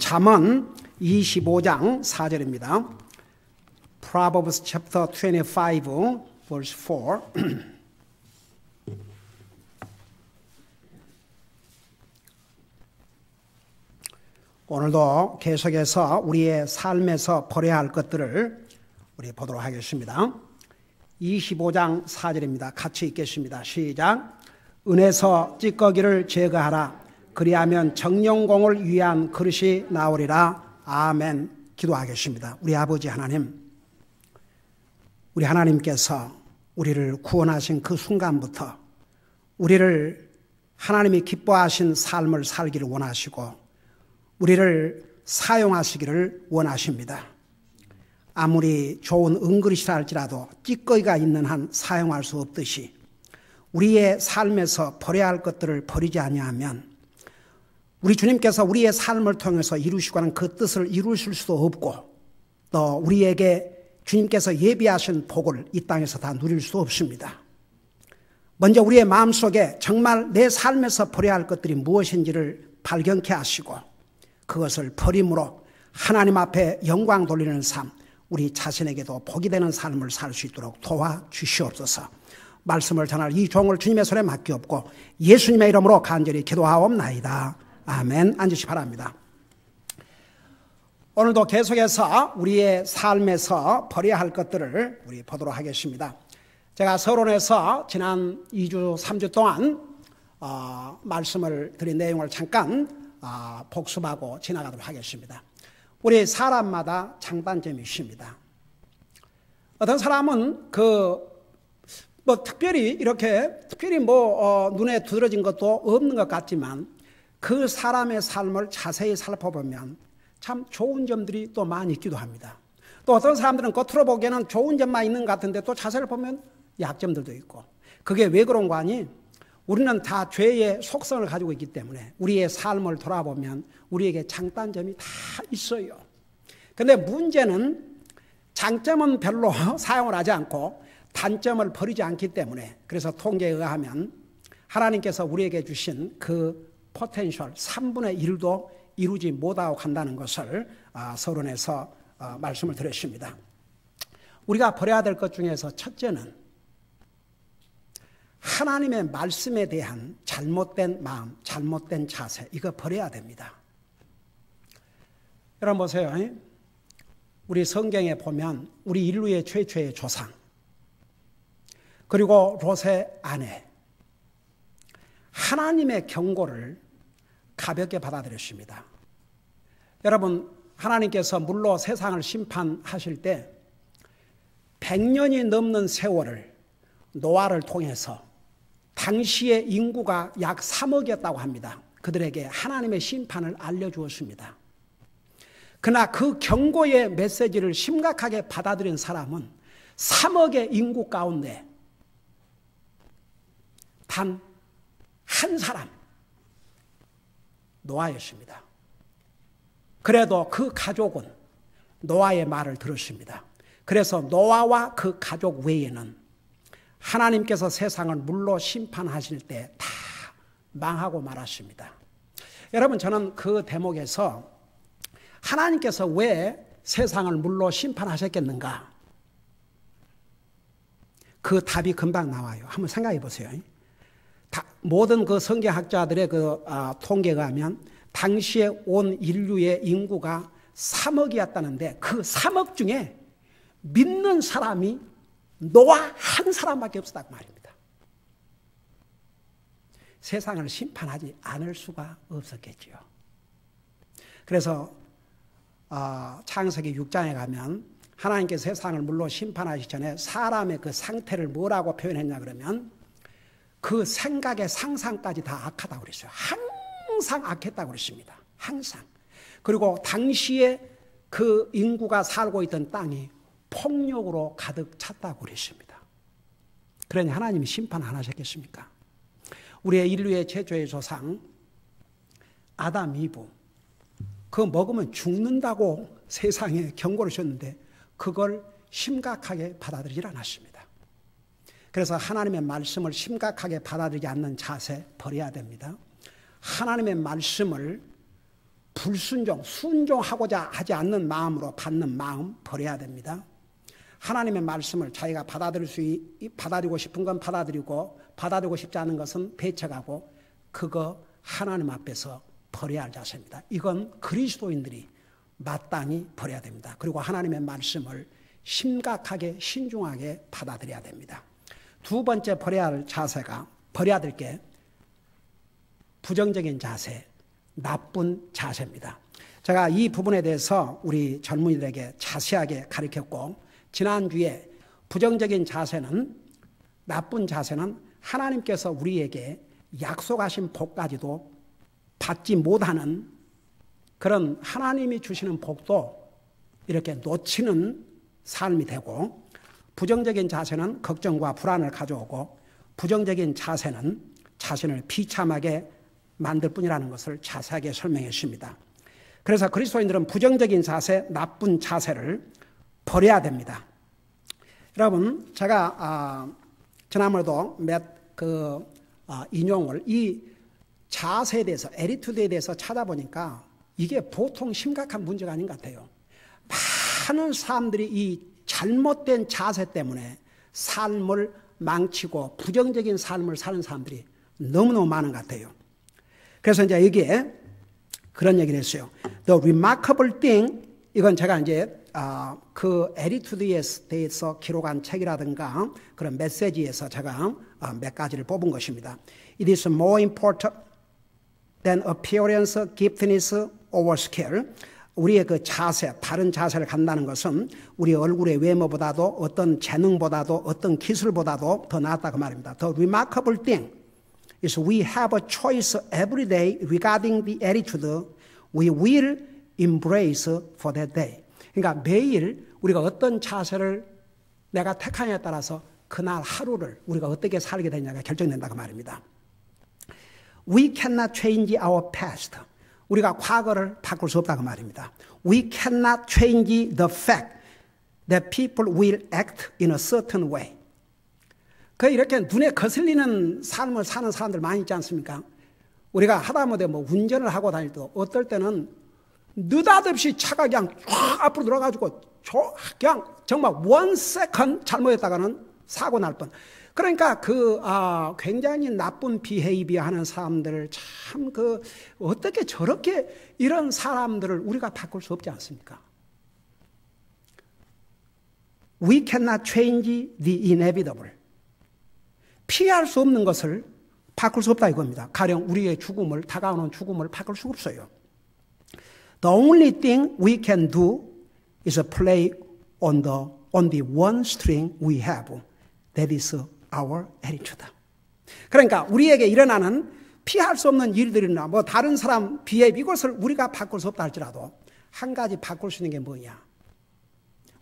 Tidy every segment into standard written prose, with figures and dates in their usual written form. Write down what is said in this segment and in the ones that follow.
잠언 25장 4절입니다. Proverbs chapter 25 verse 4. 오늘도 계속해서 우리의 삶에서 버려야 할 것들을 우리 보도록 하겠습니다. 25장 4절입니다. 같이 읽겠습니다. 시작. 은에서 찌꺼기를 제거하라. 그리하면 정령공을 위한 그릇이 나오리라. 아멘. 기도하겠습니다. 우리 아버지 하나님, 우리 하나님께서 우리를 구원하신 그 순간부터 우리를 하나님이 기뻐하신 삶을 살기를 원하시고 우리를 사용하시기를 원하십니다. 아무리 좋은 은그릇이라 할지라도 찌꺼기가 있는 한 사용할 수 없듯이 우리의 삶에서 버려야 할 것들을 버리지 아니하면 우리 주님께서 우리의 삶을 통해서 이루시고 하는 그 뜻을 이루실 수도 없고 또 우리에게 주님께서 예비하신 복을 이 땅에서 다 누릴 수 없습니다. 먼저 우리의 마음속에 정말 내 삶에서 버려야 할 것들이 무엇인지를 발견케 하시고 그것을 버림으로 하나님 앞에 영광 돌리는 삶, 우리 자신에게도 복이 되는 삶을 살 수 있도록 도와주시옵소서. 말씀을 전할 이 종을 주님의 손에 맡기옵고 예수님의 이름으로 간절히 기도하옵나이다. 아멘. 앉으시 바랍니다. 오늘도 계속해서 우리의 삶에서 버려야 할 것들을 우리 보도록 하겠습니다. 제가 서론에서 지난 2주, 3주 동안 말씀을 드린 내용을 잠깐 복습하고 지나가도록 하겠습니다. 우리 사람마다 장단점이 있습니다. 어떤 사람은 특별히 눈에 두드러진 것도 없는 것 같지만 그 사람의 삶을 자세히 살펴보면 참 좋은 점들이 또 많이 있기도 합니다. 또 어떤 사람들은 겉으로 보기에는 좋은 점만 있는 것 같은데 또 자세히 보면 약점들도 있고, 그게 왜 그런 거 아니? 우리는 다 죄의 속성을 가지고 있기 때문에 우리의 삶을 돌아보면 우리에게 장단점이 다 있어요. 그런데 문제는 장점은 별로 사용을 하지 않고 단점을 버리지 않기 때문에, 그래서 통계에 의하면 하나님께서 우리에게 주신 그 포텐셜 3분의 1도 이루지 못하고 간다는 것을 서론에서 말씀을 드렸습니다. 우리가 버려야 될 것 중에서 첫째는 하나님의 말씀에 대한 잘못된 마음, 잘못된 자세, 이거 버려야 됩니다. 여러분 보세요. 우리 성경에 보면 우리 인류의 최초의 조상, 그리고 롯의 아내, 하나님의 경고를 가볍게 받아들였습니다. 여러분, 하나님께서 물로 세상을 심판하실 때 100년이 넘는 세월을 노아를 통해서 당시의 인구가 약 3억이었다고 합니다. 그들에게 하나님의 심판을 알려주었습니다. 그러나 그 경고의 메시지를 심각하게 받아들인 사람은 3억의 인구 가운데 단 한 사람, 노아였습니다. 그래도 그 가족은 노아의 말을 들었습니다. 그래서 노아와 그 가족 외에는 하나님께서 세상을 물로 심판하실 때 다 망하고 말았습니다. 여러분, 저는 그 대목에서 하나님께서 왜 세상을 물로 심판하셨겠는가? 그 답이 금방 나와요. 한번 생각해 보세요. 모든 그 성경학자들의 통계에 의하면 당시에 온 인류의 인구가 3억이었다는데 그 3억 중에 믿는 사람이 노아 한 사람밖에 없었다고 말입니다. 세상을 심판하지 않을 수가 없었겠지요. 그래서 창세기 6장에 가면 하나님께서 세상을 물로 심판하시기 전에 사람의 그 상태를 뭐라고 표현했냐 그러면 그 생각의 상상까지 다 악하다고 그랬어요. 항상 악했다고 그랬습니다. 항상. 그리고 당시에 그 인구가 살고 있던 땅이 폭력으로 가득 찼다고 그랬습니다. 그러니 하나님이 심판 안 하셨겠습니까? 우리의 인류의 최초의 조상 아담, 이브, 그거 먹으면 죽는다고 세상에 경고를 주셨는데 그걸 심각하게 받아들이지 않았습니다. 그래서 하나님의 말씀을 심각하게 받아들이지 않는 자세 버려야 됩니다. 하나님의 말씀을 불순종, 순종하고자 하지 않는 마음으로 받는 마음 버려야 됩니다. 하나님의 말씀을 자기가 받아들이고 싶은 건 받아들이고 싶지 않은 것은 배척하고 그거 하나님 앞에서 버려야 할 자세입니다. 이건 그리스도인들이 마땅히 버려야 됩니다. 그리고 하나님의 말씀을 심각하게 신중하게 받아들여야 됩니다. 두 번째 버려야 될 게 부정적인 자세, 나쁜 자세입니다. 제가 이 부분에 대해서 우리 젊은이들에게 자세하게 가르쳤고 지난주에 부정적인 자세는 나쁜 자세는 하나님께서 우리에게 약속하신 복까지도 받지 못하는 그런 하나님이 주시는 복도 이렇게 놓치는 삶이 되고 부정적인 자세는 걱정과 불안을 가져오고 부정적인 자세는 자신을 비참하게 만들 뿐이라는 것을 자세하게 설명했습니다. 그래서 그리스도인들은 부정적인 자세, 나쁜 자세를 버려야 됩니다. 여러분, 제가 지난번에도 몇 인용을 이 자세에 대해서, 애티튜드에 대해서 찾아보니까 이게 보통 심각한 문제가 아닌 것 같아요. 많은 사람들이 이 잘못된 자세 때문에 삶을 망치고 부정적인 삶을 사는 사람들이 너무너무 많은 것 같아요. 그래서 이제 여기에 그런 얘기를 했어요. The remarkable thing, 이건 제가 이제 그 애티튜드에 대해서 기록한 책이라든가 그런 메시지에서 제가 몇 가지를 뽑은 것입니다. It is more important than appearance, giftedness, or skill. 우리의 그 자세, 바른 자세를 갖는다는 것은 우리 얼굴의 외모보다도 어떤 재능보다도 어떤 기술보다도 더 낫다 그 말입니다. The remarkable thing is we have a choice every day regarding the attitude we will embrace for that day. 그러니까 매일 우리가 어떤 자세를 내가 택하냐에 따라서 그날 하루를 우리가 어떻게 살게 되냐가 결정된다 그 말입니다. We cannot change our past. 우리가 과거를 바꿀 수 없다 그 말입니다. We cannot change the fact that people will act in a certain way. 그 이렇게 눈에 거슬리는 삶을 사는 사람들 많이 있지 않습니까? 우리가 하다못해 뭐 운전을 하고 다닐 때 어떨 때는 느닷없이 차가 그냥 쫙 앞으로 들어가지고 그냥 정말 1 second 잘못했다가는 사고 날 뻔. 그러니까 굉장히 나쁜 비헤이비어 하는 사람들을 참 어떻게 저렇게 이런 사람들을 우리가 바꿀 수 없지 않습니까? We cannot change the inevitable. 피할 수 없는 것을 바꿀 수 없다 이겁니다. 가령 우리의 다가오는 죽음을 바꿀 수 없어요. The only thing we can do is play on the one string we have. That is our attitude. 그러니까 우리에게 일어나는 피할 수 없는 일들이나 뭐 다른 사람 비해 이것을 우리가 바꿀 수 없다 할지라도 한 가지 바꿀 수 있는 게 뭐냐?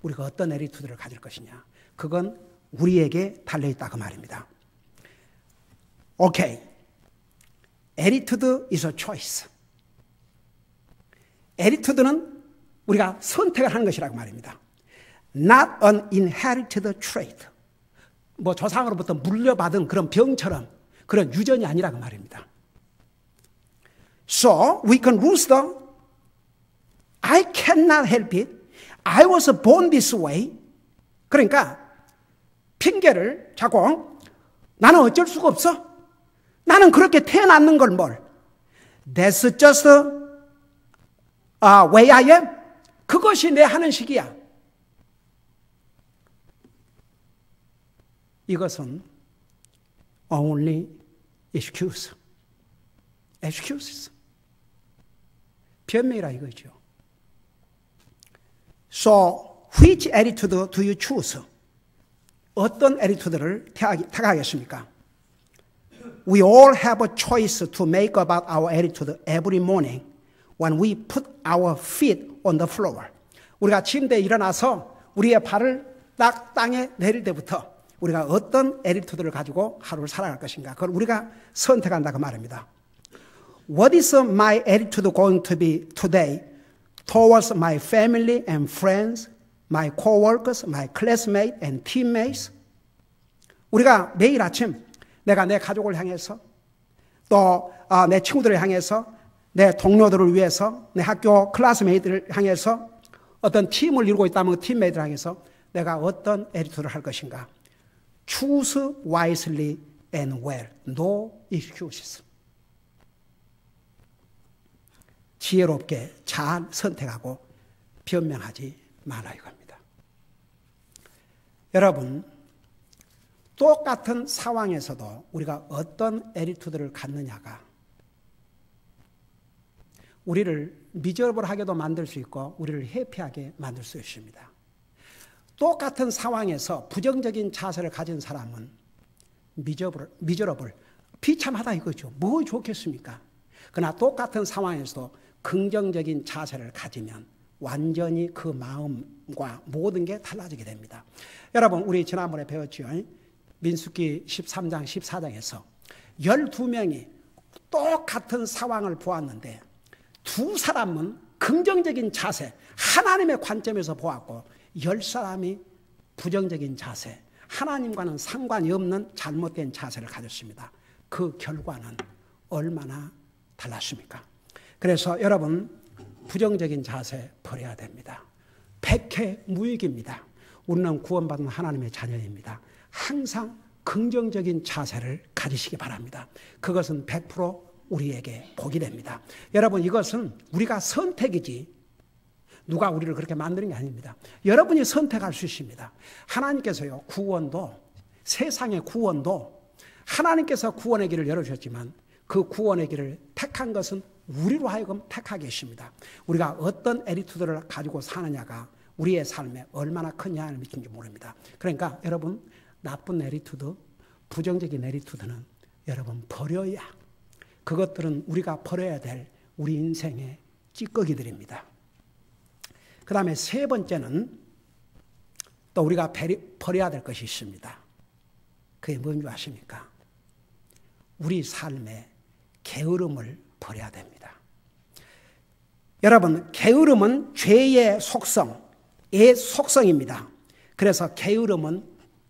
우리가 어떤 애티튜드를 가질 것이냐? 그건 우리에게 달려있다 그 말입니다. 오케이. Attitude is a choice. 애티튜드는 우리가 선택을 하는 것이라고 말입니다. Not an inherited trait. 뭐 조상으로부터 물려받은 그런 병처럼 그런 유전이 아니라고 말입니다. So we can lose I cannot help it. I was born this way. 그러니까 핑계를 자꾸 나는 어쩔 수가 없어. 나는 그렇게 태어났는 걸 뭘. That's just way I am. 그것이 내 하는 식이야. 이것은 only excuses. 변명이라 이거죠. So, which attitude do you choose? 어떤 애티튜드를 택하겠습니까? We all have a choice to make about our attitude every morning when we put our feet on the floor. 우리가 침대에 일어나서 우리의 발을 딱 땅에 내릴 때부터 우리가 어떤 애티튜드를 가지고 하루를 살아갈 것인가 그걸 우리가 선택한다 그 말입니다. What is my attitude going to be today towards my family and friends, my co-workers, my classmates and teammates? 우리가 매일 아침 내가 내 가족을 향해서 또 내 친구들을 향해서 내 동료들을 위해서, 내 학교 클래스메이트를 향해서, 어떤 팀을 이루고 있다면 그 팀메이트를 향해서 내가 어떤 애티튜드를 할 것인가. Choose wisely and well. No excuses. 지혜롭게 잘 선택하고 변명하지 말아 이겁니다. 여러분, 똑같은 상황에서도 우리가 어떤 애티튜드를 갖느냐가 우리를 미저러블하게도 만들 수 있고 우리를 해피하게 만들 수 있습니다. 똑같은 상황에서 부정적인 자세를 가진 사람은 미저러블, 비참하다 이거죠. 뭐 좋겠습니까? 그러나 똑같은 상황에서도 긍정적인 자세를 가지면 완전히 그 마음과 모든 게 달라지게 됩니다. 여러분, 우리 지난번에 배웠죠. 민수기 13장, 14장에서 12명이 똑같은 상황을 보았는데 두 사람은 긍정적인 자세, 하나님의 관점에서 보았고 10사람이 부정적인 자세, 하나님과는 상관이 없는 잘못된 자세를 가졌습니다. 그 결과는 얼마나 달랐습니까? 그래서 여러분, 부정적인 자세 버려야 됩니다. 백해무익입니다. 우리는 구원받은 하나님의 자녀입니다. 항상 긍정적인 자세를 가지시기 바랍니다. 그것은 100% 우리에게 복이 됩니다. 여러분, 이것은 우리가 선택이지 누가 우리를 그렇게 만드는 게 아닙니다. 여러분이 선택할 수 있습니다. 하나님께서요, 구원도, 세상의 구원도 하나님께서 구원의 길을 열어주셨지만 그 구원의 길을 택한 것은 우리로 하여금 택하게 했습니다. 우리가 어떤 애티튜드를 가지고 사느냐가 우리의 삶에 얼마나 큰 영향을 미치는지 모릅니다. 그러니까 여러분, 나쁜 애티튜드, 부정적인 애티튜드는 여러분 버려야, 그것들은 우리가 버려야 될 우리 인생의 찌꺼기들입니다. 그 다음에 세 번째는 또 우리가 버려야 될 것이 있습니다. 그게 뭔지 아십니까? 우리 삶의 게으름을 버려야 됩니다. 여러분, 게으름은 죄의 속성의 속성입니다. 그래서 게으름은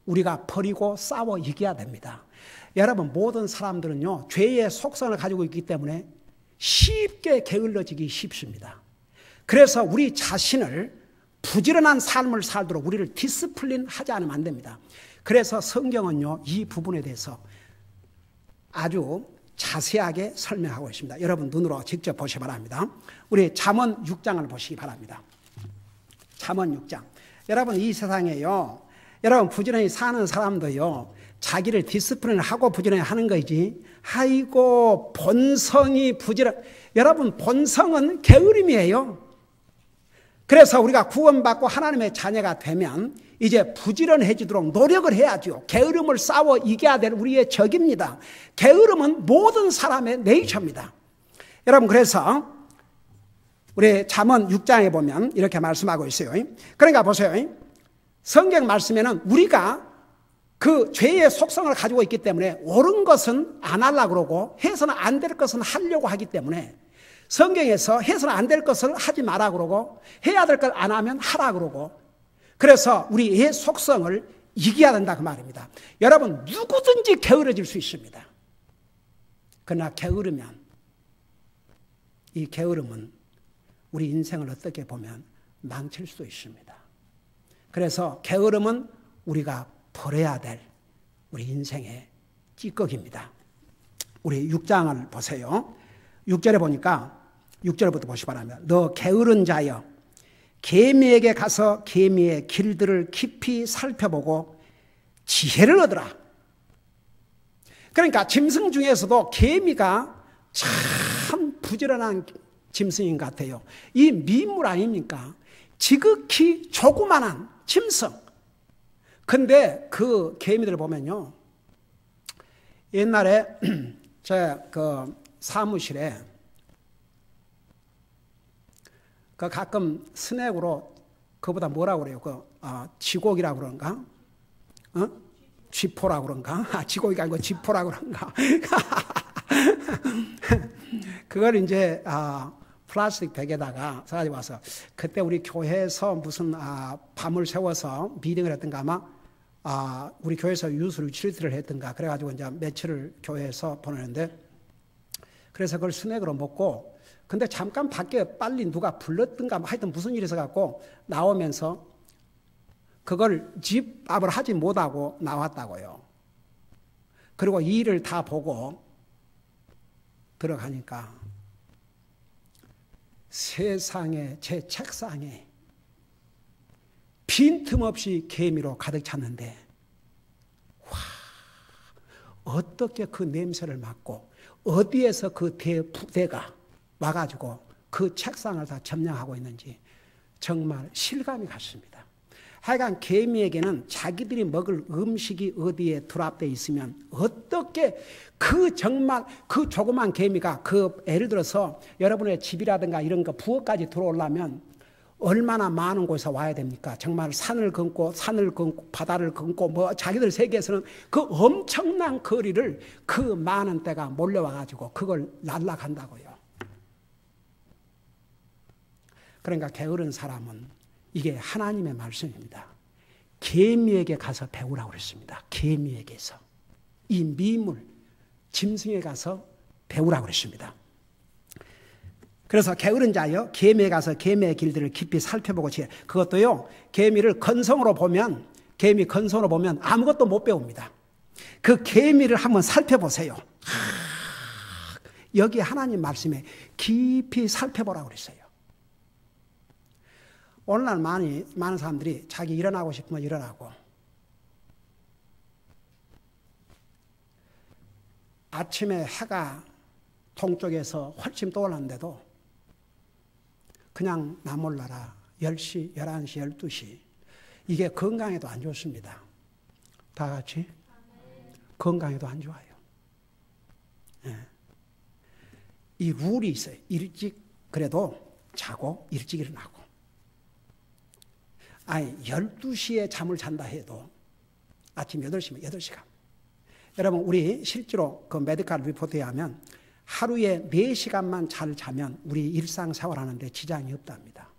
우리가 버리고 싸워 이겨야 됩니다. 여러분, 모든 사람들은요, 죄의 속성을 가지고 있기 때문에 쉽게 게을러지기 쉽습니다. 그래서 우리 자신을 부지런한 삶을 살도록 우리를 디스플린 하지 않으면 안 됩니다. 그래서 성경은요, 이 부분에 대해서 아주 자세하게 설명하고 있습니다. 여러분 눈으로 직접 보시기 바랍니다. 우리 잠언 6장을 보시기 바랍니다. 잠언 6장. 여러분, 이 세상에요, 여러분 부지런히 사는 사람도요, 자기를 디스플린을 하고 부지런히 하는 거지, 아이고 본성이 부지런, 여러분 본성은 게으름이에요. 그래서 우리가 구원받고 하나님의 자녀가 되면 이제 부지런해지도록 노력을 해야죠. 게으름을 싸워 이겨야 될 우리의 적입니다. 게으름은 모든 사람의 네이처입니다. 여러분, 그래서 우리 잠언 6장에 보면 이렇게 말씀하고 있어요. 그러니까 보세요. 성경 말씀에는 우리가 그 죄의 속성을 가지고 있기 때문에 옳은 것은 안 하려고 그러고 해서는 안 될 것은 하려고 하기 때문에 성경에서 해서는 안 될 것을 하지 마라 그러고 해야 될 걸 안 하면 하라 그러고, 그래서 우리의 속성을 이겨야 된다 그 말입니다. 여러분, 누구든지 게으러질 수 있습니다. 그러나 게으르면, 이 게으름은 우리 인생을 어떻게 보면 망칠 수도 있습니다. 그래서 게으름은 우리가 버려야 될 우리 인생의 찌꺼기입니다. 우리 6장을 보세요. 6절에 보니까 6절부터 보시기 바랍니다. 너 게으른 자여, 개미에게 가서 개미의 길들을 깊이 살펴보고 지혜를 얻으라. 그러니까 짐승 중에서도 개미가 참 부지런한 짐승인 것 같아요. 이 미물 아닙니까? 지극히 조그만한 짐승. 근데 그 개미들 보면요, 옛날에 제 그 사무실에 그 가끔 스낵으로 그보다 뭐라고 그래요? 쥐고기라고 그런가? 쥐포라고 그런가? 쥐고기가 아니고 쥐포라고 그런가? 그걸 이제 플라스틱 백에다가 사가지고 와서, 그때 우리 교회에서 무슨 밤을 새워서 미팅을 했던가 아마 우리 교회에서 유스 리트리트를 했던가, 그래가지고 이제 며칠을 교회에서 보내는데, 그래서 그걸 스낵으로 먹고 근데 잠깐 밖에 빨리 누가 불렀든가 하여튼 무슨 일이 있어갖고 나오면서 그걸 집밥을 하지 못하고 나왔다고요. 그리고 이 일을 다 보고 들어가니까 세상에 제 책상에 빈틈없이 개미로 가득 찼는데 와, 어떻게 그 냄새를 맡고 어디에서 그 대가 와가지고 그 책상을 다 점령하고 있는지 정말 실감이 갔습니다. 하여간 개미에게는 자기들이 먹을 음식이 어디에 드랍되어 있으면 어떻게 정말 그 조그만 개미가 예를 들어서 여러분의 집이라든가 이런 거 부엌까지 들어오려면 얼마나 많은 곳에서 와야 됩니까? 정말 산을 걷고 바다를 걷고 자기들 세계에서는 그 엄청난 거리를 그 많은 때가 몰려와가지고 그걸 날라간다고요. 그러니까 게으른 사람은 이게 하나님의 말씀입니다. 개미에게 가서 배우라고 그랬습니다. 개미에게서. 이 미물, 짐승에 가서 배우라고 그랬습니다. 그래서 게으른 자여 개미에 가서 개미의 길들을 깊이 살펴보고 그것도요, 개미 건성으로 보면 아무것도 못 배웁니다. 그 개미를 한번 살펴보세요. 여기 하나님 말씀에 깊이 살펴보라고 그랬어요. 오늘날 많은 사람들이 자기 일어나고 싶으면 일어나고 아침에 해가 동쪽에서 훨씬 떠올랐는데도 그냥 나 몰라라 10시, 11시, 12시 이게 건강에도 안 좋습니다. 다 같이 건강에도 안 좋아요. 예. 이 룰이 있어요. 일찍 그래도 자고 일찍 일어나고 12시에 잠을 잔다 해도 아침 8시면 8시간. 여러분, 우리 실제로 그 메디컬 리포트에 하면 하루에 4시간만 잘 자면 우리 일상생활 하는데 지장이 없답니다.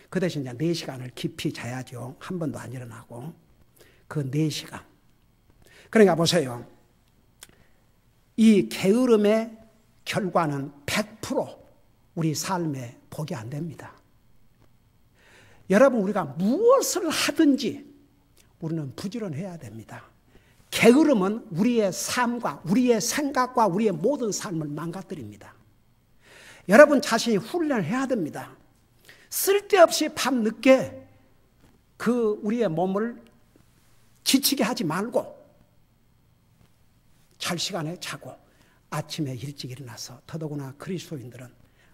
그 대신 이제 4시간을 깊이 자야죠. 한 번도 안 일어나고. 그 4시간. 그러니까 보세요. 이 게으름의 결과는 100% 우리 삶에 복이 안 됩니다. 여러분, 우리가 무엇을 하든지 우리는 부지런해야 됩니다. 게으름은 우리의 삶과 우리의 생각과 우리의 모든 삶을 망가뜨립니다. 여러분 자신이 훈련을 해야 됩니다. 쓸데없이 밤늦게 우리의 몸을 지치게 하지 말고 잘 시간에 자고 아침에 일찍 일어나서, 더더구나 그리스도인들은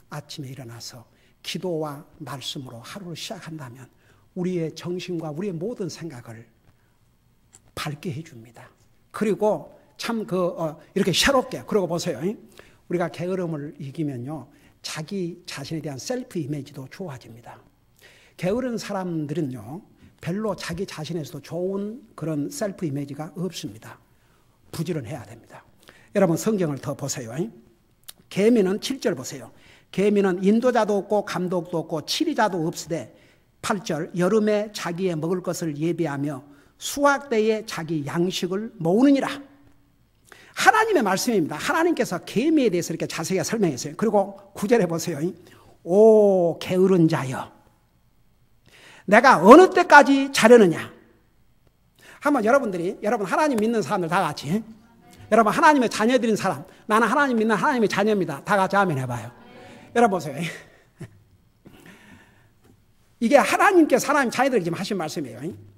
아침에 일어나서 기도와 말씀으로 하루를 시작한다면 우리의 정신과 우리의 모든 생각을 밝게 해줍니다. 그리고 참 이렇게 새롭게, 그러고 보세요. 우리가 게으름을 이기면요, 자기 자신에 대한 셀프 이미지도 좋아집니다. 게으른 사람들은요, 별로 자기 자신에서도 좋은 그런 셀프 이미지가 없습니다. 부지런해야 됩니다. 여러분 성경을 더 보세요. 개미는 7절 보세요. 개미는 인도자도 없고 감독도 없고 치리자도 없으되 8절 여름에 자기의 먹을 것을 예비하며 수확 때에 자기 양식을 모으느니라. 하나님의 말씀입니다. 하나님께서 개미에 대해서 이렇게 자세히 설명했어요. 그리고 9절에 보세요. 오 게으른 자여, 내가 어느 때까지 자려느냐. 한번 여러분 하나님 믿는 사람들 다 같이, 여러분 하나님의 자녀들인 사람, 나는 하나님 믿는 하나님의 자녀입니다. 다 같이 아멘 해봐요. 여러분 보세요. 이게 하나님께서 하나님 자녀들에게 지금 하신 말씀이에요.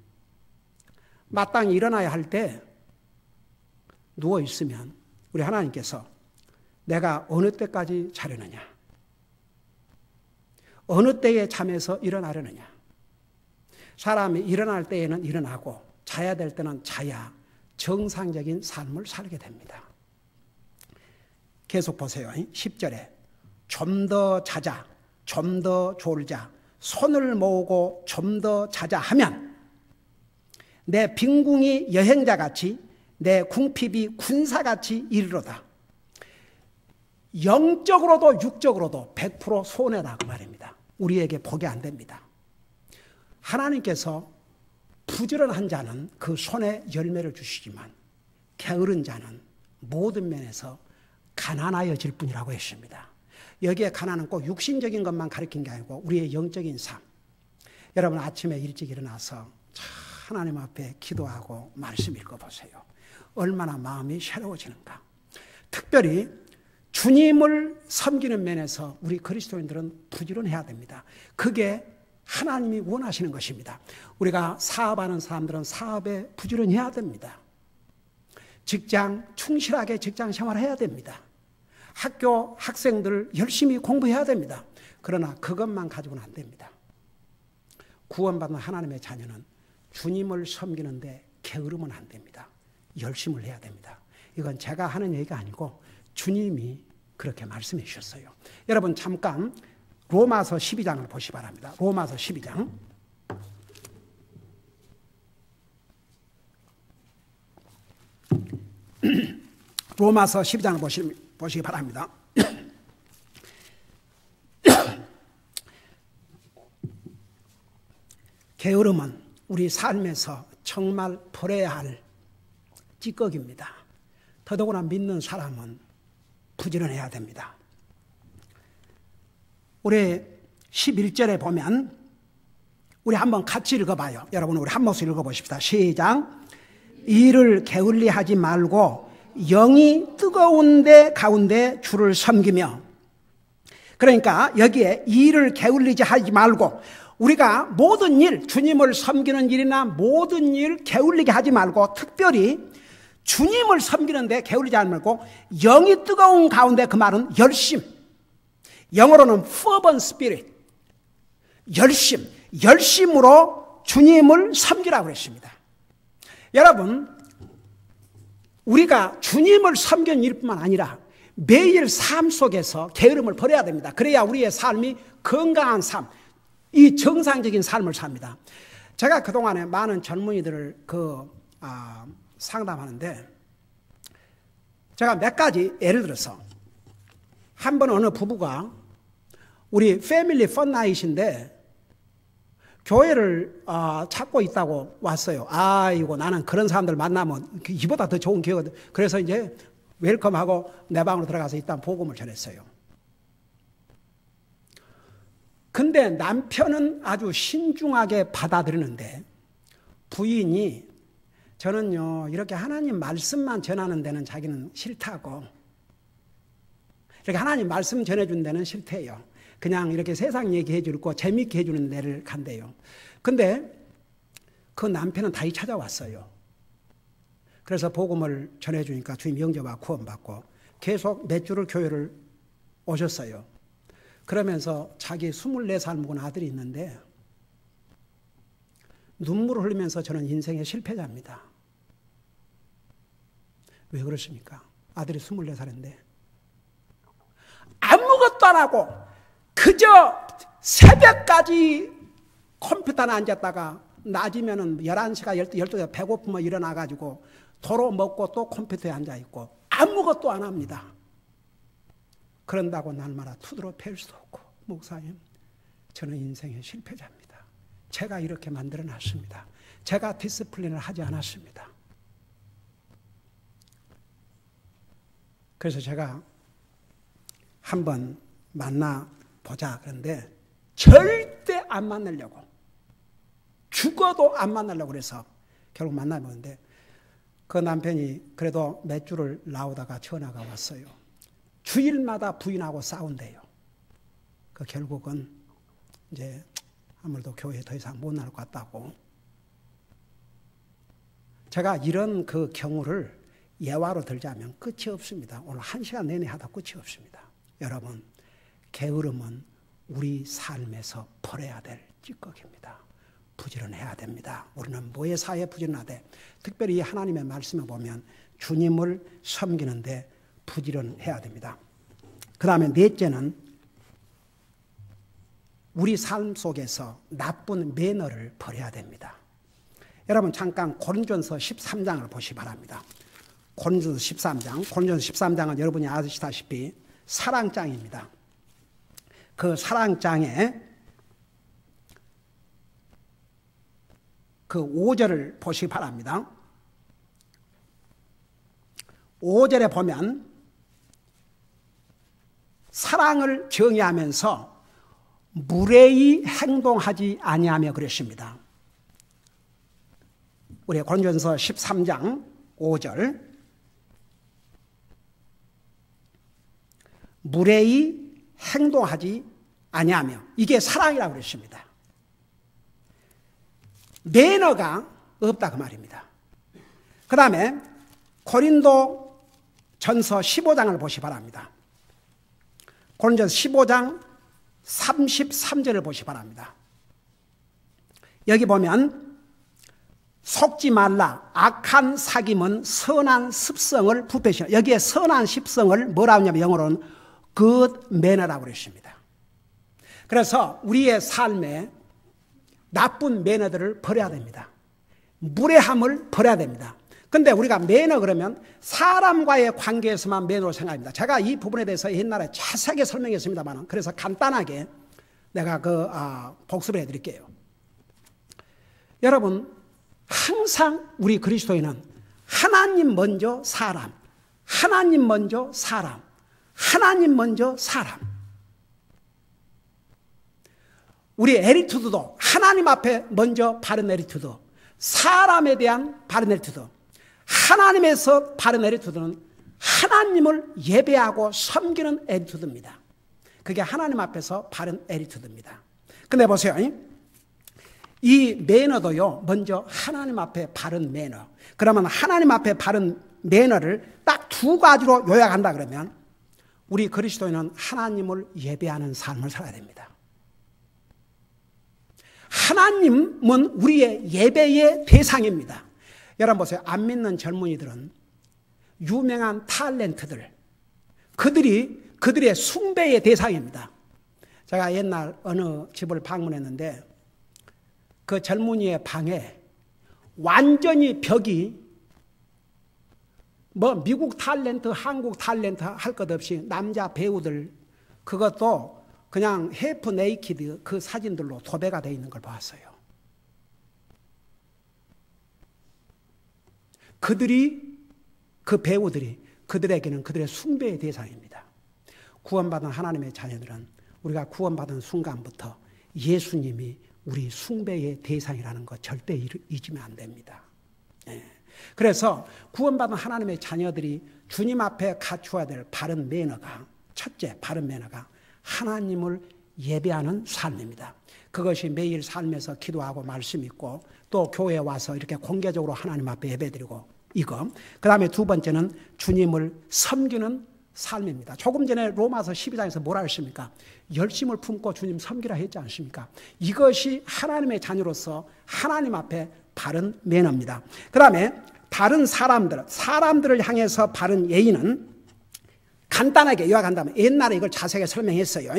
마땅히 일어나야 할 때 누워있으면 우리 하나님께서 내가 어느 때까지 자려느냐, 어느 때에 잠에서 일어나려느냐. 사람이 일어날 때에는 일어나고 자야 될 때는 자야 정상적인 삶을 살게 됩니다. 계속 보세요. 10절에 좀 더 자자, 좀 더 졸자, 손을 모으고 좀 더 자자 하면 내 빈궁이 여행자같이 내 궁핍이 군사같이 이르로다. 영적으로도 육적으로도 100% 손해다 그 말입니다. 우리에게 복이 안 됩니다. 하나님께서 부지런한 자는 그 손에 열매를 주시지만 게으른 자는 모든 면에서 가난하여질 뿐이라고 했습니다. 여기에 가난은 꼭 육신적인 것만 가리킨 게 아니고 우리의 영적인 삶. 여러분 아침에 일찍 일어나서 하나님 앞에 기도하고 말씀 읽어보세요. 얼마나 마음이 새로워지는가. 특별히 주님을 섬기는 면에서 우리 그리스도인들은 부지런해야 됩니다. 그게 하나님이 원하시는 것입니다. 우리가 사업하는 사람들은 사업에 부지런해야 됩니다. 직장 충실하게 직장 생활해야 됩니다. 학교 학생들 열심히 공부해야 됩니다. 그러나 그것만 가지고는 안 됩니다. 구원받은 하나님의 자녀는 주님을 섬기는데 게으르면 안 됩니다. 열심을 해야 됩니다. 이건 제가 하는 얘기가 아니고 주님이 그렇게 말씀해 주셨어요. 여러분 잠깐 로마서 12장을 보시기 바랍니다. 로마서 12장. 로마서 12장을 보시기 바랍니다. 게으름은 우리 삶에서 정말 버려야 할 찌꺼기입니다. 더더구나 믿는 사람은 부지런해야 됩니다. 우리 11절에 보면 우리 한번 같이 읽어봐요. 여러분 우리 한 목소리 읽어보십시다. 시작. 일을 게을리 하지 말고 영이 뜨거운 데 가운데 주를 섬기며. 그러니까 여기에 일을 게을리지 하지 말고 우리가 모든 일, 주님을 섬기는 일이나 모든 일 게을리게 하지 말고 특별히 주님을 섬기는 데 게을리지 하지 말고 영이 뜨거운 가운데, 그 말은 열심, 영어로는 fervent spirit, 열심으로 주님을 섬기라고 그랬습니다. 여러분 우리가 주님을 섬기는 일뿐만 아니라 매일 삶 속에서 게으름을 버려야 됩니다. 그래야 우리의 삶이 건강한 삶, 이 정상적인 삶을 삽니다. 제가 그동안에 많은 젊은이들을 상담하는데 제가 몇 가지 예를 들어서 한 번 어느 부부가 우리 패밀리 펀나잇인데 교회를 찾고 있다고 왔어요. 아이고 나는 그런 사람들 만나면 이보다 더 좋은 기회거든. 그래서 이제 웰컴하고 내 방으로 들어가서 일단 복음을 전했어요. 근데 남편은 아주 신중하게 받아들이는데 부인이 저는요 이렇게 하나님 말씀만 전하는 데는 자기는 싫다고, 이렇게 하나님 말씀 전해준 데는 싫대요. 그냥 이렇게 세상 얘기해 주고 재미있게 해주는 데를 간대요. 근데 그 남편은 다시 찾아왔어요. 그래서 복음을 전해주니까 주님 영접하고 구원받고 계속 몇 주를 교회를 오셨어요. 그러면서 자기 24살 먹은 아들이 있는데 눈물을 흘리면서 저는 인생의 실패자입니다. 왜 그러십니까? 아들이 24살인데 아무것도 안 하고 그저 새벽까지 컴퓨터에 앉았다가 낮이면은 11시가 12시가 배고프면 일어나가지고 도로 먹고 또 컴퓨터에 앉아있고 아무것도 안 합니다. 그런다고 날마다 투드로 팰 수도 없고, 목사님 저는 인생의 실패자입니다. 제가 이렇게 만들어놨습니다. 제가 디스플린을 하지 않았습니다. 그래서 제가 한번 만나보자 그런데 절대 안 만나려고, 죽어도 안 만나려고 그래서 결국 만나보는데 그 남편이 그래도 몇 주를 나오다가 전화가 왔어요. 주일마다 부인하고 싸운대요. 그 결국은 이제 아무래도 교회에 더 이상 못 나올 것 같다고. 제가 이런 그 경우를 예화로 들자면 끝이 없습니다. 오늘 1시간 내내 하다 끝이 없습니다. 여러분, 게으름은 우리 삶에서 버려야 될 찌꺼기입니다. 부지런해야 됩니다. 우리는 뭐에 사이에 부지런하되, 특별히 하나님의 말씀을 보면 주님을 섬기는데 부지런해야 됩니다. 그 다음에 넷째는 우리 삶 속에서 나쁜 매너를 버려야 됩니다. 여러분 잠깐 고린전서 13장을 보시기 바랍니다. 고린전서 13장은 여러분이 아시다시피 사랑장입니다. 그 사랑장에 그 5절을 보시기 바랍니다. 5절에 보면 사랑을 정의하면서 무례히 행동하지 아니하며 그랬습니다. 우리 고린도전서 13장 5절, 무례히 행동하지 아니하며, 이게 사랑이라고 그랬습니다. 매너가 없다 그 말입니다. 그 다음에 고린도전서 15장을 보시 바랍니다. 고린도전서 15장 33절을 보시 바랍니다. 여기 보면 속지 말라, 악한 사귐은 선한 습성을 부패시켜. 여기에 선한 습성을 뭐라고 하냐면 영어로는 good manner라고 그랬습니다. 그래서 우리의 삶에 나쁜 매너들을 버려야 됩니다. 무례함을 버려야 됩니다. 근데 우리가 매너 그러면 사람과의 관계에서만 매너로 생각합니다. 제가 이 부분에 대해서 옛날에 자세하게 설명했습니다만, 그래서 간단하게 내가 복습을 해드릴게요. 여러분, 항상 우리 그리스도인은 하나님 먼저 사람, 하나님 먼저 사람, 하나님 먼저 사람. 우리 에리투드도 하나님 앞에 먼저 바른 에리투드, 사람에 대한 바른 에리투드. 하나님에서 바른 에리투드는 하나님을 예배하고 섬기는 에리투드입니다. 그게 하나님 앞에서 바른 에리투드입니다. 근데 보세요. 이 매너도요, 먼저 하나님 앞에 바른 매너. 그러면 하나님 앞에 바른 매너를 딱 두 가지로 요약한다 그러면 우리 그리스도인은 하나님을 예배하는 삶을 살아야 됩니다. 하나님은 우리의 예배의 대상입니다. 여러분 보세요. 안 믿는 젊은이들은 유명한 탤런트들, 그들의 숭배의 대상입니다. 제가 옛날 어느 집을 방문했는데 그 젊은이의 방에 완전히 벽이 뭐 미국 탤런트, 한국 탤런트 할 것 없이 남자 배우들, 그것도 그냥 해프 네이키드 그 사진들로 도배가 되어 있는 걸 봤어요. 그 배우들이 그들에게는 그들의 숭배의 대상입니다. 구원받은 하나님의 자녀들은 우리가 구원받은 순간부터 예수님이 우리 숭배의 대상이라는 것 절대 잊으면 안 됩니다. 그래서 구원받은 하나님의 자녀들이 주님 앞에 갖추어야 될 바른 매너가, 첫째 바른 매너가 하나님을 예배하는 삶입니다. 그것이 매일 삶에서 기도하고 말씀 읽고 또 교회에 와서 이렇게 공개적으로 하나님 앞에 예배드리고 이거. 그 다음에 두 번째는 주님을 섬기는 삶입니다. 조금 전에 로마서 12장에서 뭐라 했습니까? 열심을 품고 주님 섬기라 했지 않습니까? 이것이 하나님의 자녀로서 하나님 앞에 바른 매너입니다. 그 다음에 다른 사람들을 향해서 바른 예의는 간단하게 요약한다면, 옛날에 이걸 자세하게 설명했어요.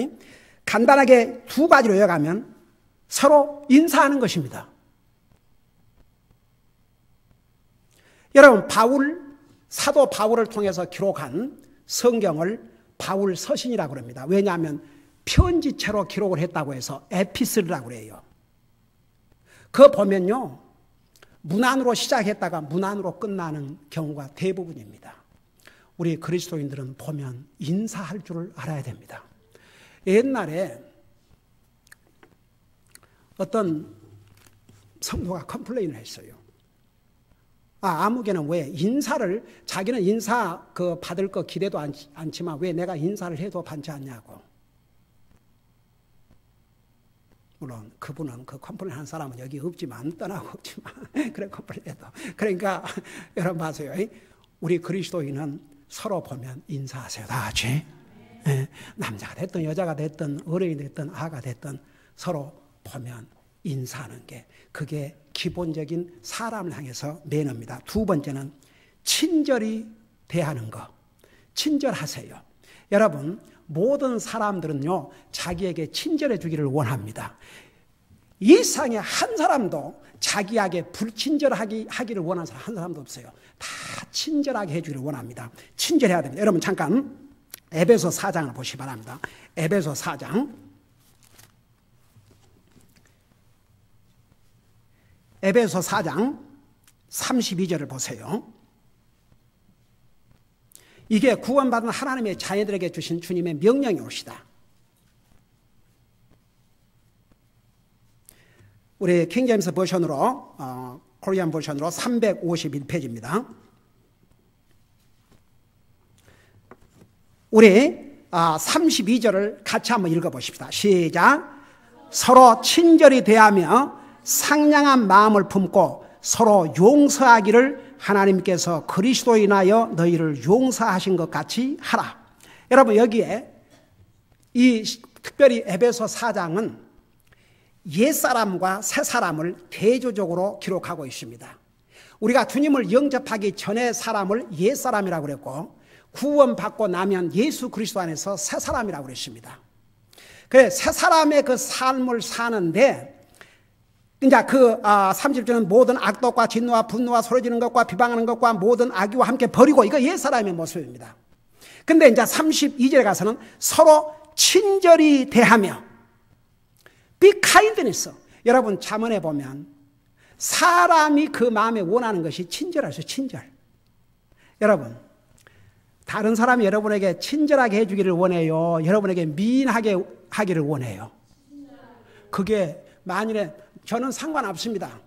간단하게 두 가지로 요약하면 서로 인사하는 것입니다. 여러분, 사도 바울을 통해서 기록한 성경을 바울 서신이라고 합니다. 왜냐하면 편지체로 기록을 했다고 해서 에피슬이라고 그래요. 그거 보면요, 문안으로 시작했다가 문안으로 끝나는 경우가 대부분입니다. 우리 그리스도인들은 보면 인사할 줄을 알아야 됩니다. 옛날에 어떤 성도가 컴플레인을 했어요. 아무개는 왜 자기는 인사 받을 거 기대도 않지만 왜 내가 인사를 해도 받지 않냐고. 물론 그분은 그 컴플레인 한 사람은 여기 없지만, 떠나고 없지만 그래 컴플레인 해도. 그러니까 여러분 봐세요. 우리 그리스도인은 서로 보면 인사하세요. 다 같이. 남자가 됐든 여자가 됐든 어른이 됐든 아가 됐든 서로 보면 인사하는 게, 그게 기본적인 사람을 향해서 매너입니다. 두 번째는 친절히 대하는 것. 친절하세요. 여러분, 모든 사람들은요, 자기에게 친절해 주기를 원합니다. 이 세상에 한 사람도 자기에게 불친절하기를 원하는 사람 한 사람도 없어요. 다 친절하게 해주기를 원합니다. 친절해야 됩니다. 여러분 잠깐 에베소 4장을 보시기 바랍니다. 에베소 4장. 에베소 4장 32절을 보세요. 이게 구원받은 하나님의 자녀들에게 주신 주님의 명령이 옵시다. 우리 킹제임스 버전으로 코리안 버전으로 351페이지입니다. 우리 32절을 같이 한번 읽어보십시다. 시작. 서로 친절히 대하며 상냥한 마음을 품고 서로 용서하기를 하나님께서 그리스도로 인하여 너희를 용서하신 것 같이 하라. 여러분, 여기에 이 특별히 에베소 4장은 옛사람과 새사람을 대조적으로 기록하고 있습니다. 우리가 주님을 영접하기 전에 사람을 옛사람이라고 그랬고, 구원받고 나면 예수 그리스도 안에서 새사람이라고 그랬습니다. 그래, 새사람의 그 삶을 사는데, 이제 그 30절은 모든 악독과 진노와 분노와 소리지르는 것과 비방하는 것과 모든 악의와 함께 버리고, 이거 옛사람의 모습입니다. 근데 이제 32절에 가서는 서로 친절히 대하며 be kindness. 여러분, 잠언에 보면 사람이 그 마음에 원하는 것이 친절하죠. 친절. 여러분, 다른 사람이 여러분에게 친절하게 해주기를 원해요? 여러분에게 미인하게 하기를 원해요? 그게 만일에 저는 상관없습니다.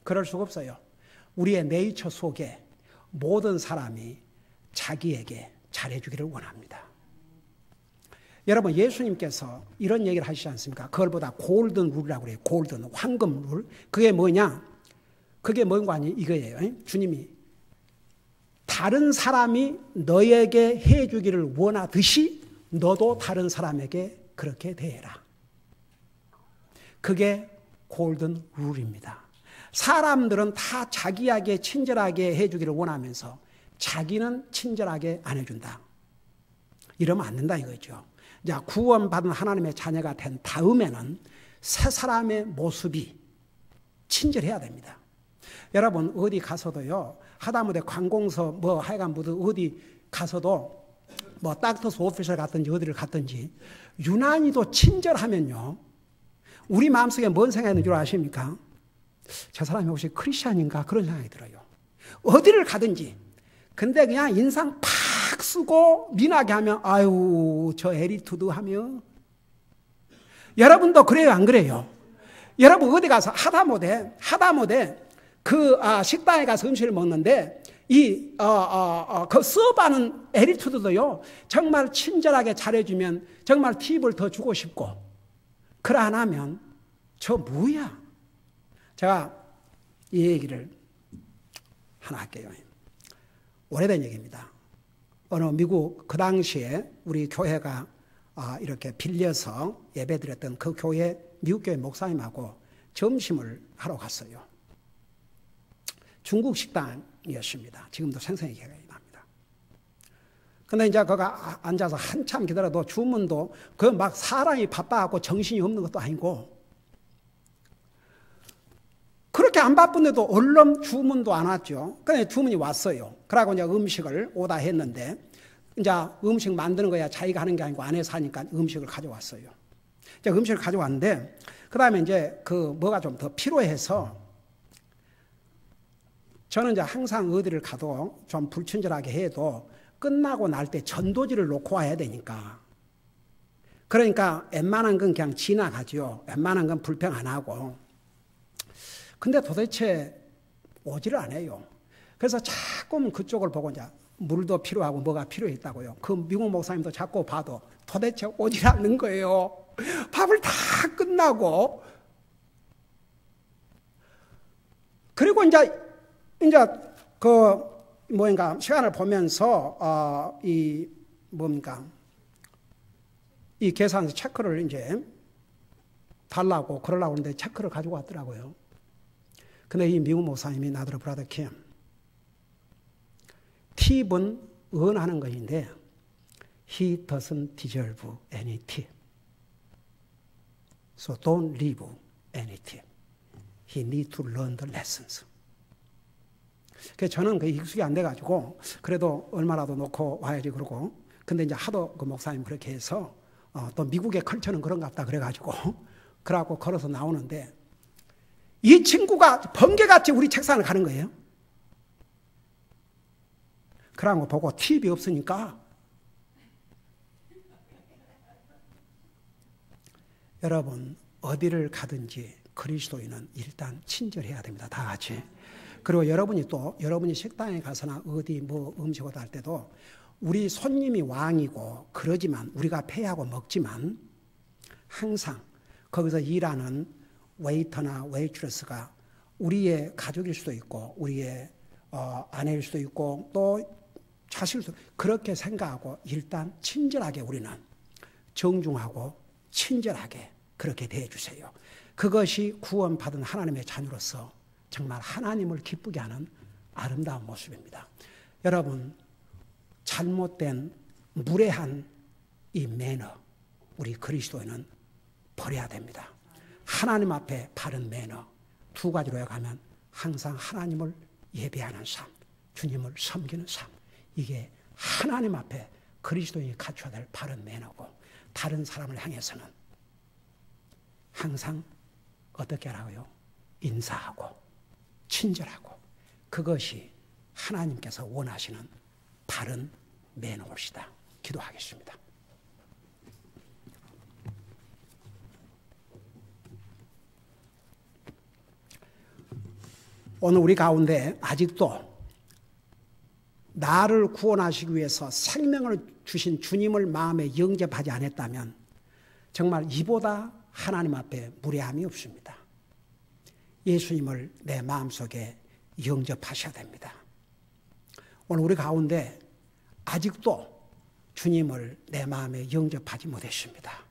그럴 수가 없어요. 우리의 네이처 속에 모든 사람이 자기에게 잘해주기를 원합니다. 여러분, 예수님께서 이런 얘기를 하시지 않습니까? 그걸보다 골든 룰이라고 그래요. 골든, 황금 룰. 그게 뭐냐? 그게 뭔가 아니 이거예요. 주님이 다른 사람이 너에게 해주기를 원하듯이 너도 다른 사람에게 그렇게 대해라. 그게 골든 룰입니다. 사람들은 다 자기에게 친절하게 해주기를 원하면서 자기는 친절하게 안 해준다. 이러면 안 된다 이거죠. 자, 구원받은 하나님의 자녀가 된 다음에는 새 사람의 모습이 친절해야 됩니다. 여러분, 어디 가서도요, 하다못해 관공서 뭐 하여간 모두 어디 가서도 뭐 닥터스 오피스를 갔든지 어디를 갔든지 유난히도 친절하면요, 우리 마음속에 뭔 생각이 드는 줄 아십니까? 저 사람이 혹시 크리스찬인가? 그런 생각이 들어요. 어디를 가든지. 근데 그냥 인상 팍 쓰고 민하게 하면 아유, 저 에리투드 하며. 여러분도 그래요, 안 그래요? 여러분, 어디 가서 하다못해 그 식당에 가서 음식을 먹는데 그 서브하는 에리투드도요, 정말 친절하게 잘해주면 정말 팁을 더 주고 싶고, 그러 안 하면 저 뭐야? 제가 이 얘기를 하나 할게요. 오래된 얘기입니다. 어느 미국 그 당시에 우리 교회가 이렇게 빌려서 예배드렸던 그 교회, 미국 교회 목사님하고 점심을 하러 갔어요. 중국 식당이었습니다. 지금도 생생히 기억이 납니다. 근데 이제 거가 앉아서 한참 기다려도 주문도 그 막 사람이 바빠갖고 정신이 없는 것도 아니고, 그렇게 안 바쁜데도 얼른 주문도 안 왔죠. 그래 주문이 왔어요. 그러고 이제 음식을 오다 했는데, 이제 음식 만드는 거야 자기가 하는 게 아니고 안에서 하니까 음식을 가져왔어요. 이제 음식을 가져왔는데, 그 다음에 이제 그 뭐가 좀 더 필요해서, 저는 이제 항상 어디를 가도 좀 불친절하게 해도 끝나고 날 때 전도지를 놓고 와야 되니까, 그러니까 웬만한 건 그냥 지나가죠. 웬만한 건 불평 안 하고. 근데 도대체 오지를 않아요. 그래서 자꾸 그쪽을 보고 이제 물도 필요하고 뭐가 필요했다고요. 그 미국 목사님도 자꾸 봐도 도대체 오질 않는 거예요. 밥을 다 끝나고. 그리고 이제 그 뭐인가 시간을 보면서 이 계산서 체크를 이제 달라고 그러려고 하는데 체크를 가지고 왔더라고요. 근데 이 미국 목사님이 나더러 브라더 킴, 팁은 은하는 것인데 he doesn't deserve any tip. So don't leave any tip. He needs to learn the lessons. 그래서 저는 그 익숙이 안 돼가지고 그래도 얼마라도 놓고 와야지 그러고, 근데 이제 하도 그 목사님 그렇게 해서 또 미국의 컬처는 그런가 보다 그래가지고 그러고 걸어서 나오는데, 이 친구가 번개같이 우리 책상을 가는 거예요. 그런 거 보고 TV 없으니까 여러분 어디를 가든지 그리스도인은 일단 친절해야 됩니다. 다 같이. 그리고 여러분이 식당에 가서나 어디 뭐 음식을 할 때도 우리 손님이 왕이고 그러지만 우리가 페이하고 먹지만 항상 거기서 일하는 웨이터나 웨이트레스가 우리의 가족일 수도 있고 우리의 아내일 수도 있고 또 자식일 수도 있고 그렇게 생각하고 일단 친절하게 우리는 정중하고 친절하게 그렇게 대해주세요. 그것이 구원받은 하나님의 자녀로서 정말 하나님을 기쁘게 하는 아름다운 모습입니다. 여러분 잘못된 무례한 이 매너 우리 그리스도인은 버려야 됩니다. 하나님 앞에 바른 매너 두 가지로 요약하면 항상 하나님을 예배하는 삶, 주님을 섬기는 삶 이게 하나님 앞에 그리스도인이 갖춰야 될 바른 매너고 다른 사람을 향해서는 항상 어떻게 하라고요? 인사하고 친절하고 그것이 하나님께서 원하시는 바른 매너입니다. 기도하겠습니다. 오늘 우리 가운데 아직도 나를 구원하시기 위해서 생명을 주신 주님을 마음에 영접하지 않았다면 정말 이보다 하나님 앞에 무례함이 없습니다. 예수님을 내 마음속에 영접하셔야 됩니다. 오늘 우리 가운데 아직도 주님을 내 마음에 영접하지 못했습니다.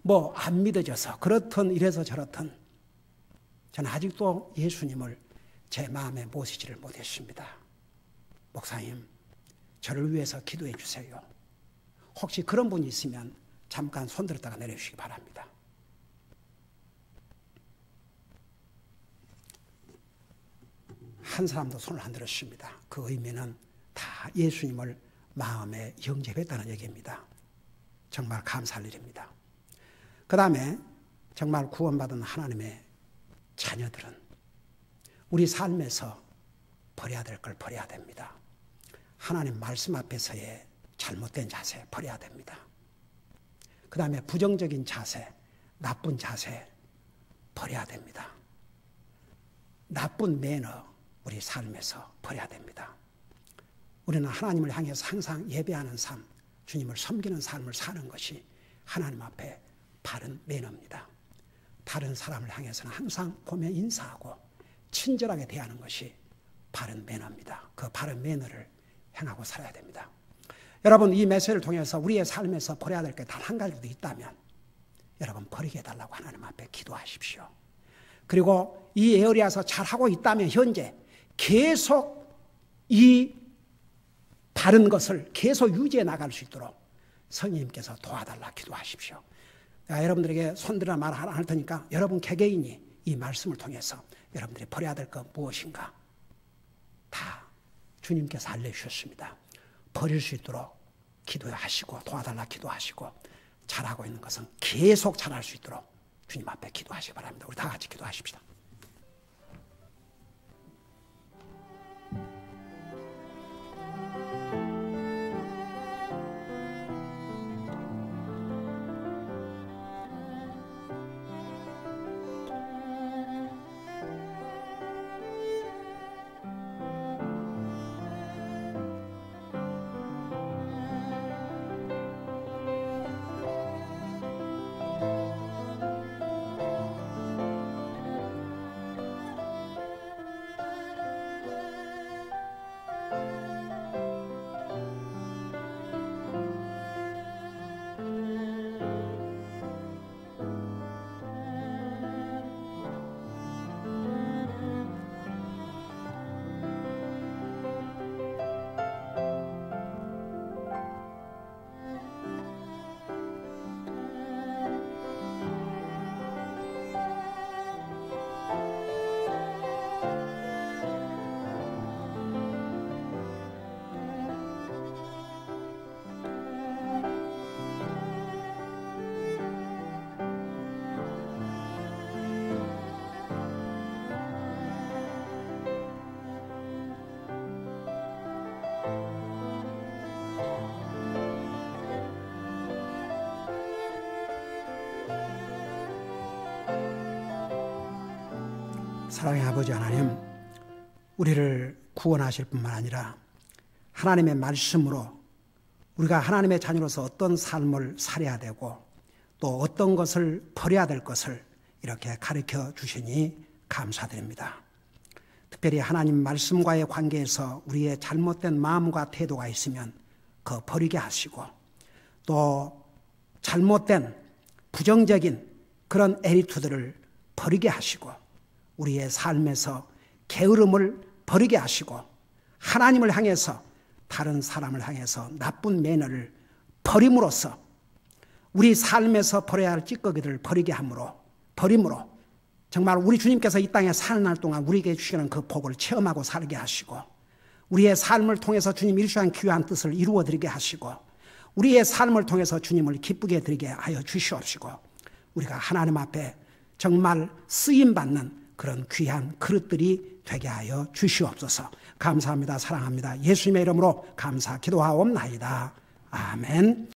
뭐 안 믿어져서 그렇든 이래서 저렇든 저는 아직도 예수님을 제 마음에 모시지를 못했습니다. 목사님, 저를 위해서 기도해 주세요. 혹시 그런 분이 있으면 잠깐 손 들었다가 내려주시기 바랍니다. 한 사람도 손을 안 들었습니다. 그 의미는 다 예수님을 마음에 영접했다는 얘기입니다. 정말 감사할 일입니다. 그 다음에 정말 구원받은 하나님의 자녀들은 우리 삶에서 버려야 될 걸 버려야 됩니다. 하나님 말씀 앞에서의 잘못된 자세 버려야 됩니다. 그 다음에 부정적인 자세, 나쁜 자세 버려야 됩니다. 나쁜 매너 우리 삶에서 버려야 됩니다. 우리는 하나님을 향해서 항상 예배하는 삶, 주님을 섬기는 삶을 사는 것이 하나님 앞에 바른 매너입니다. 다른 사람을 향해서는 항상 보면 인사하고 친절하게 대하는 것이 바른 매너입니다. 그 바른 매너를 행하고 살아야 됩니다. 여러분 이 메시지를 통해서 우리의 삶에서 버려야 될 게 단 한 가지도 있다면 여러분 버리게 해달라고 하나님 앞에 기도하십시오. 그리고 이 에어리아에서 잘하고 있다면 현재 계속 이 바른 것을 계속 유지해 나갈 수 있도록 성령님께서 도와달라 기도하십시오. 내가 여러분들에게 손들어 말 안 할 테니까 여러분 개개인이 이 말씀을 통해서 여러분들이 버려야 될 것 무엇인가 다 주님께서 알려주셨습니다. 버릴 수 있도록 기도하시고 도와달라 기도하시고 잘하고 있는 것은 계속 잘할 수 있도록 주님 앞에 기도하시기 바랍니다. 우리 다 같이 기도하십시다. 사랑의 아버지 하나님, 우리를 구원하실 뿐만 아니라 하나님의 말씀으로 우리가 하나님의 자녀로서 어떤 삶을 살아야 되고 또 어떤 것을 버려야 될 것을 이렇게 가르쳐 주시니 감사드립니다. 특별히 하나님 말씀과의 관계에서 우리의 잘못된 마음과 태도가 있으면 그 버리게 하시고 또 잘못된 부정적인 그런 애리투들을 버리게 하시고 우리의 삶에서 게으름을 버리게 하시고 하나님을 향해서 다른 사람을 향해서 나쁜 매너를 버림으로써 우리 삶에서 버려야 할 찌꺼기들을 버리게 버림으로 정말 우리 주님께서 이 땅에 사는 날 동안 우리에게 주시는 그 복을 체험하고 살게 하시고 우리의 삶을 통해서 주님 일수한 귀한 뜻을 이루어드리게 하시고 우리의 삶을 통해서 주님을 기쁘게 드리게 하여 주시옵시고 우리가 하나님 앞에 정말 쓰임받는 그런 귀한 그릇들이 되게 하여 주시옵소서. 감사합니다. 사랑합니다. 예수님의 이름으로 감사 기도하옵나이다. 아멘.